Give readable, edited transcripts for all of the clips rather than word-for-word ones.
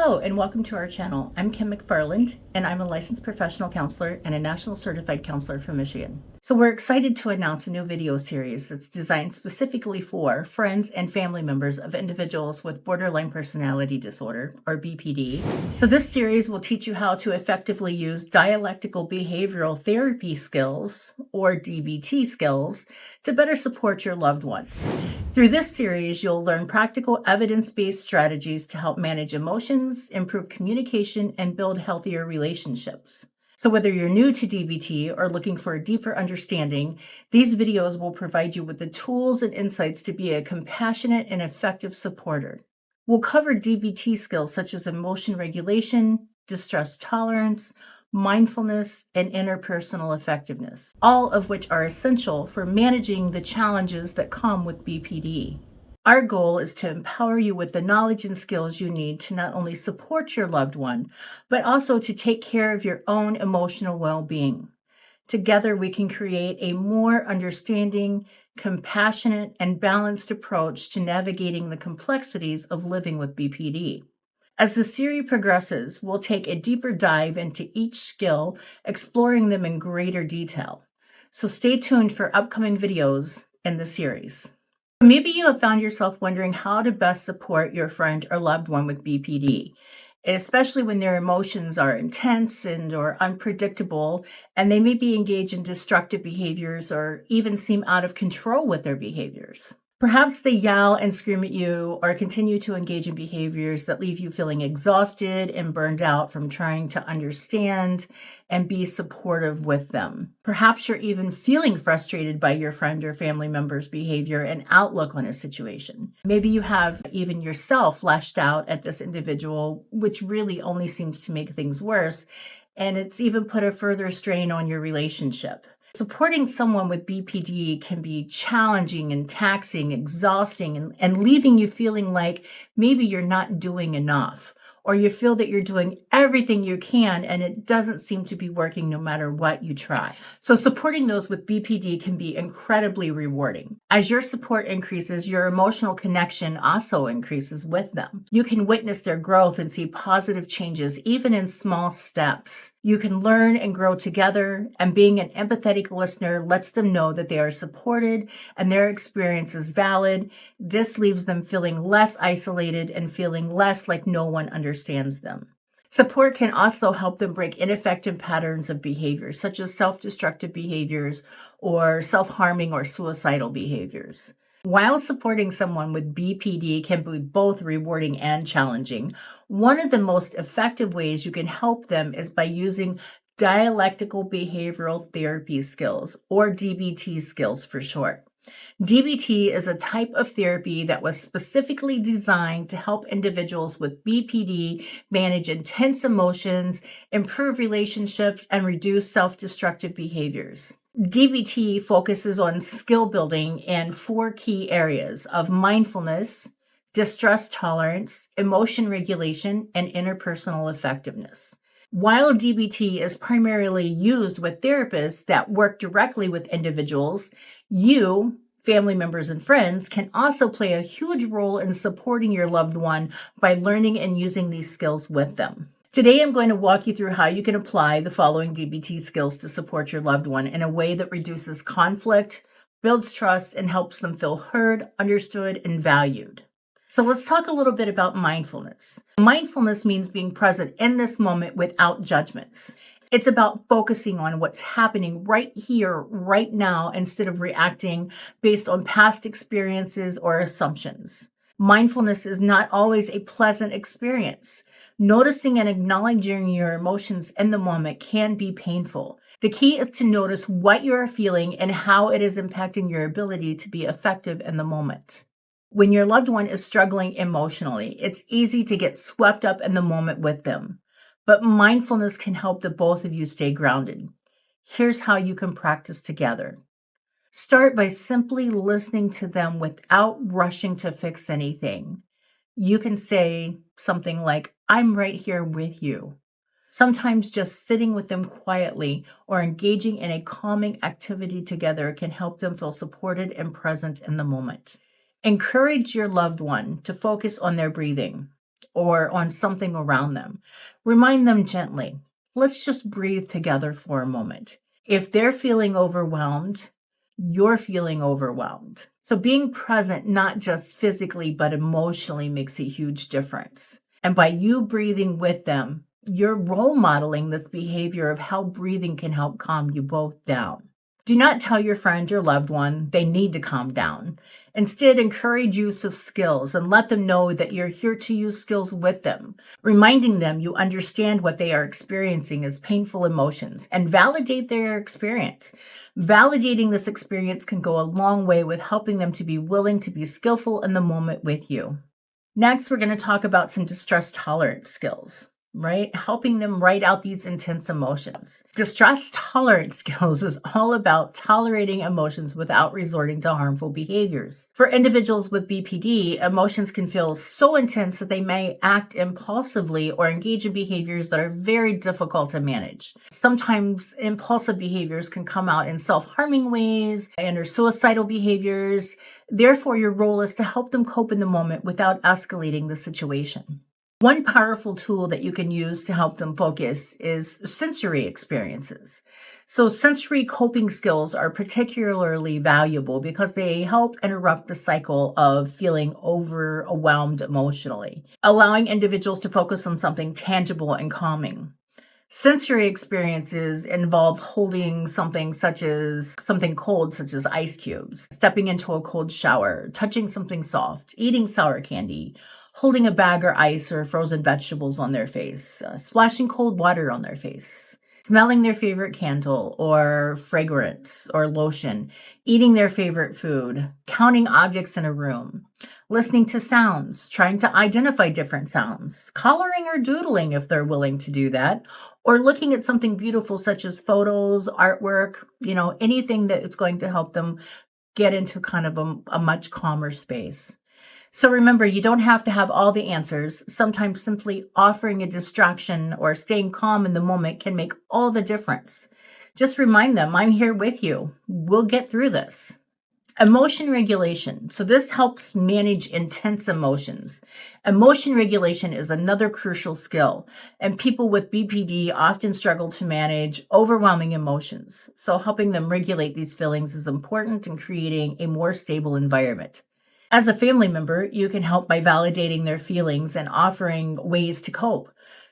Hello and welcome to our channel. I'm Kim McFarland and I'm a licensed professional counselor and a national certified counselor from Michigan. So we're excited to announce a new video series that's designed specifically for friends and family members of individuals with borderline personality disorder, or BPD. So this series will teach you how to effectively use dialectical behavioral therapy skills, or DBT skills, to better support your loved ones. Through this series, you'll learn practical evidence-based strategies to help manage emotions, improve communication, and build healthier relationships. So whether you're new to DBT or looking for a deeper understanding, these videos will provide you with the tools and insights to be a compassionate and effective supporter. We'll cover DBT skills such as emotion regulation, distress tolerance, mindfulness, and interpersonal effectiveness, all of which are essential for managing the challenges that come with BPD. Our goal is to empower you with the knowledge and skills you need to not only support your loved one, but also to take care of your own emotional well-being. Together, we can create a more understanding, compassionate, and balanced approach to navigating the complexities of living with BPD. As the series progresses, we'll take a deeper dive into each skill, exploring them in greater detail. So stay tuned for upcoming videos in the series. Maybe you have found yourself wondering how to best support your friend or loved one with BPD, especially when their emotions are intense or unpredictable, and they may be engaged in destructive behaviors or even seem out of control with their behaviors. Perhaps they yell and scream at you or continue to engage in behaviors that leave you feeling exhausted and burned out from trying to understand and be supportive with them. Perhaps you're even feeling frustrated by your friend or family member's behavior and outlook on a situation. Maybe you have even yourself lashed out at this individual, which really only seems to make things worse, and it's even put a further strain on your relationship. Supporting someone with BPD can be challenging and taxing, exhausting, and leaving you feeling like maybe you're not doing enough, or you feel that you're doing everything you can and it doesn't seem to be working no matter what you try. So supporting those with BPD can be incredibly rewarding. As your support increases, your emotional connection also increases with them. You can witness their growth and see positive changes, even in small steps. You can learn and grow together, and being an empathetic listener lets them know that they are supported and their experience is valid. This leaves them feeling less isolated and feeling less like no one understands them. Support can also help them break ineffective patterns of behavior, such as self-destructive behaviors or self-harming or suicidal behaviors. While supporting someone with BPD can be both rewarding and challenging, one of the most effective ways you can help them is by using dialectical behavioral therapy skills, or DBT skills for short. DBT is a type of therapy that was specifically designed to help individuals with BPD manage intense emotions, improve relationships, and reduce self-destructive behaviors. DBT focuses on skill building in 4 key areas of mindfulness, distress tolerance, emotion regulation, and interpersonal effectiveness. While DBT is primarily used with therapists that work directly with individuals, you, family members, and friends can also play a huge role in supporting your loved one by learning and using these skills with them. Today, I'm going to walk you through how you can apply the following DBT skills to support your loved one in a way that reduces conflict, builds trust, and helps them feel heard, understood, and valued. So let's talk a little bit about mindfulness. Mindfulness means being present in this moment without judgments. It's about focusing on what's happening right here, right now, instead of reacting based on past experiences or assumptions. Mindfulness is not always a pleasant experience. Noticing and acknowledging your emotions in the moment can be painful. The key is to notice what you are feeling and how it is impacting your ability to be effective in the moment. When your loved one is struggling emotionally, it's easy to get swept up in the moment with them. But mindfulness can help the both of you stay grounded. Here's how you can practice together. Start by simply listening to them without rushing to fix anything. You can say something like, "I'm right here with you." Sometimes just sitting with them quietly or engaging in a calming activity together can help them feel supported and present in the moment. Encourage your loved one to focus on their breathing. or on something around them. Remind them gently, let's just breathe together for a moment. If they're feeling overwhelmed, you're feeling overwhelmed. So being present, not just physically, but emotionally, makes a huge difference. And by you breathing with them, you're role modeling this behavior of how breathing can help calm you both down. Do not tell your friend or loved one they need to calm down. Instead, encourage use of skills and let them know that you're here to use skills with them, reminding them you understand what they are experiencing as painful emotions and validate their experience. Validating this experience can go a long way with helping them to be willing to be skillful in the moment with you. Next, we're going to talk about some distress tolerance skills, right? Helping them write out these intense emotions. Distress tolerance skills is all about tolerating emotions without resorting to harmful behaviors. For individuals with BPD, emotions can feel so intense that they may act impulsively or engage in behaviors that are very difficult to manage. Sometimes impulsive behaviors can come out in self-harming ways and or suicidal behaviors. Therefore, your role is to help them cope in the moment without escalating the situation. One powerful tool that you can use to help them focus is sensory experiences. So sensory coping skills are particularly valuable because they help interrupt the cycle of feeling overwhelmed emotionally, allowing individuals to focus on something tangible and calming. Sensory experiences involve holding something cold, such as ice cubes, stepping into a cold shower, touching something soft, eating sour candy, holding a bag or ice or frozen vegetables on their face, splashing cold water on their face, smelling their favorite candle or fragrance or lotion, eating their favorite food, counting objects in a room, listening to sounds, trying to identify different sounds, coloring or doodling if they're willing to do that, or looking at something beautiful such as photos, artwork, anything that is going to help them get into kind of a much calmer space. So remember, you don't have to have all the answers. Sometimes simply offering a distraction or staying calm in the moment can make all the difference. Just remind them, I'm here with you. We'll get through this. Emotion regulation. So this helps manage intense emotions. Emotion regulation is another crucial skill, and people with BPD often struggle to manage overwhelming emotions. So helping them regulate these feelings is important in creating a more stable environment. As a family member, you can help by validating their feelings and offering ways to cope.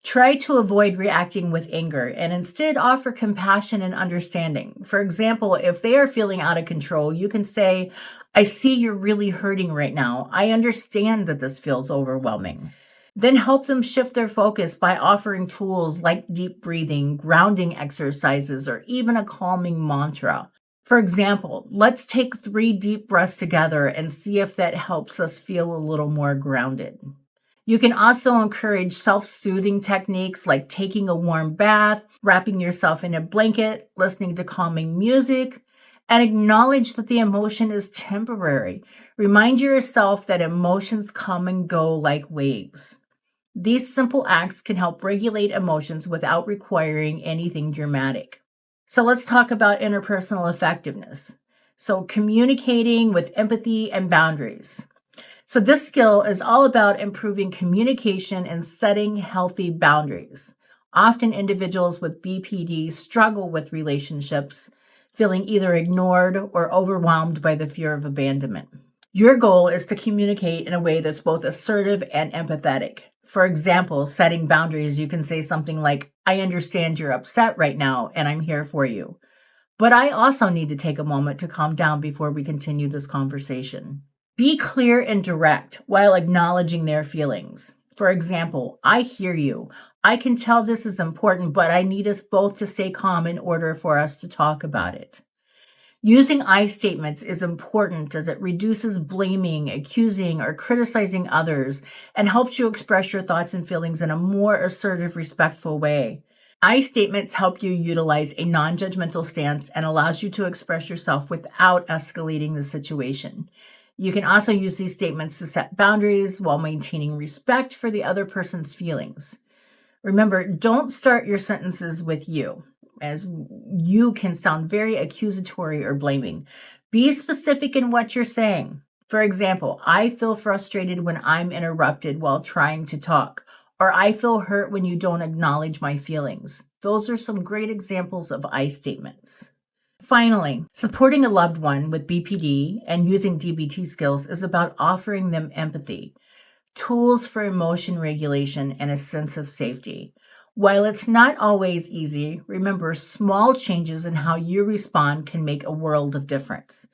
Try to avoid reacting with anger and instead offer compassion and understanding. For example, if they are feeling out of control, you can say, I see you're really hurting right now. I understand that this feels overwhelming. Then help them shift their focus by offering tools like deep breathing, grounding exercises, or even a calming mantra. For example, let's take 3 deep breaths together and see if that helps us feel a little more grounded. You can also encourage self-soothing techniques like taking a warm bath, wrapping yourself in a blanket, listening to calming music, and acknowledge that the emotion is temporary. Remind yourself that emotions come and go like waves. These simple acts can help regulate emotions without requiring anything dramatic. So let's talk about interpersonal effectiveness. So communicating with empathy and boundaries. So this skill is all about improving communication and setting healthy boundaries. Often individuals with BPD struggle with relationships, feeling either ignored or overwhelmed by the fear of abandonment. Your goal is to communicate in a way that's both assertive and empathetic. For example, setting boundaries, you can say something like, I understand you're upset right now and I'm here for you. But I also need to take a moment to calm down before we continue this conversation. Be clear and direct while acknowledging their feelings. For example, I hear you. I can tell this is important, but I need us both to stay calm in order for us to talk about it. Using I statements is important as it reduces blaming, accusing, or criticizing others and helps you express your thoughts and feelings in a more assertive, respectful way. I statements help you utilize a non-judgmental stance and allows you to express yourself without escalating the situation. You can also use these statements to set boundaries while maintaining respect for the other person's feelings. Remember, don't start your sentences with you, as you can sound very accusatory or blaming. Be specific in what you're saying. For example, I feel frustrated when I'm interrupted while trying to talk, or I feel hurt when you don't acknowledge my feelings. Those are some great examples of I statements. Finally, supporting a loved one with BPD and using DBT skills is about offering them empathy, tools for emotion regulation, and a sense of safety. While it's not always easy, remember small changes in how you respond can make a world of difference.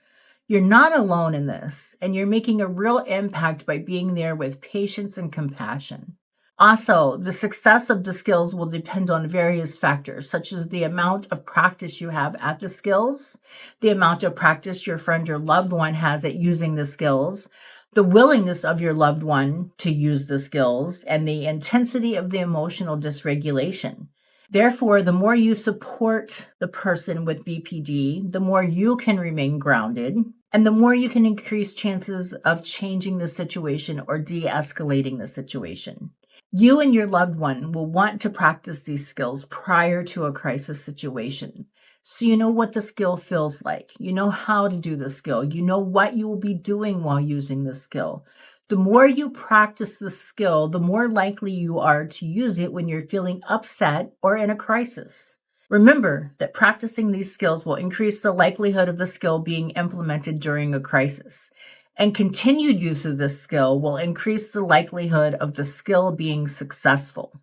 You're not alone in this, and you're making a real impact by being there with patience and compassion. Also, the success of the skills will depend on various factors, such as the amount of practice you have at the skills, the amount of practice your friend or loved one has at using the skills, the willingness of your loved one to use the skills, and the intensity of the emotional dysregulation. Therefore, the more you support the person with BPD, the more you can remain grounded, and the more you can increase chances of changing the situation or de-escalating the situation. You and your loved one will want to practice these skills prior to a crisis situation. So you know what the skill feels like. You know how to do the skill. You know what you will be doing while using the skill. The more you practice the skill, the more likely you are to use it when you're feeling upset or in a crisis. Remember that practicing these skills will increase the likelihood of the skill being implemented during a crisis. And continued use of this skill will increase the likelihood of the skill being successful.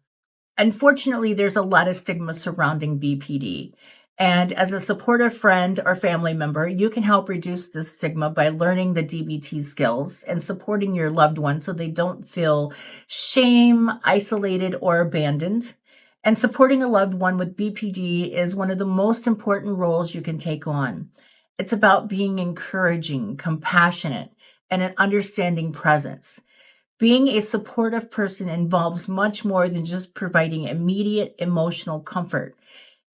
Unfortunately, there's a lot of stigma surrounding BPD. And as a supportive friend or family member, you can help reduce this stigma by learning the DBT skills and supporting your loved one so they don't feel shame, isolated, or abandoned. And supporting a loved one with BPD is one of the most important roles you can take on. It's about being encouraging, compassionate, and an understanding presence. Being a supportive person involves much more than just providing immediate emotional comfort.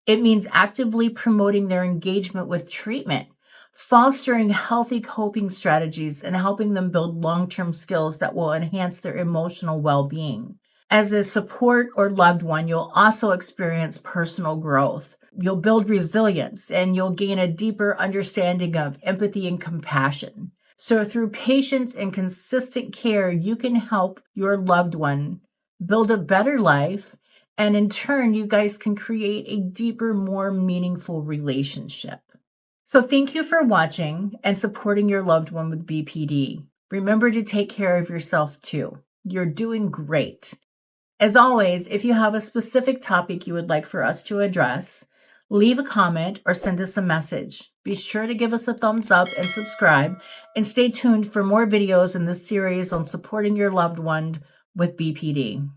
It means actively promoting their engagement with treatment, fostering healthy coping strategies, and helping them build long-term skills that will enhance their emotional well-being. As a support or loved one, you'll also experience personal growth. You'll build resilience, and you'll gain a deeper understanding of empathy and compassion. So through patience and consistent care, you can help your loved one build a better life, and in turn, you guys can create a deeper, more meaningful relationship. So thank you for watching and supporting your loved one with BPD. Remember to take care of yourself too. You're doing great. As always, if you have a specific topic you would like for us to address, leave a comment or send us a message. Be sure to give us a thumbs up and subscribe, and stay tuned for more videos in this series on supporting your loved one with BPD.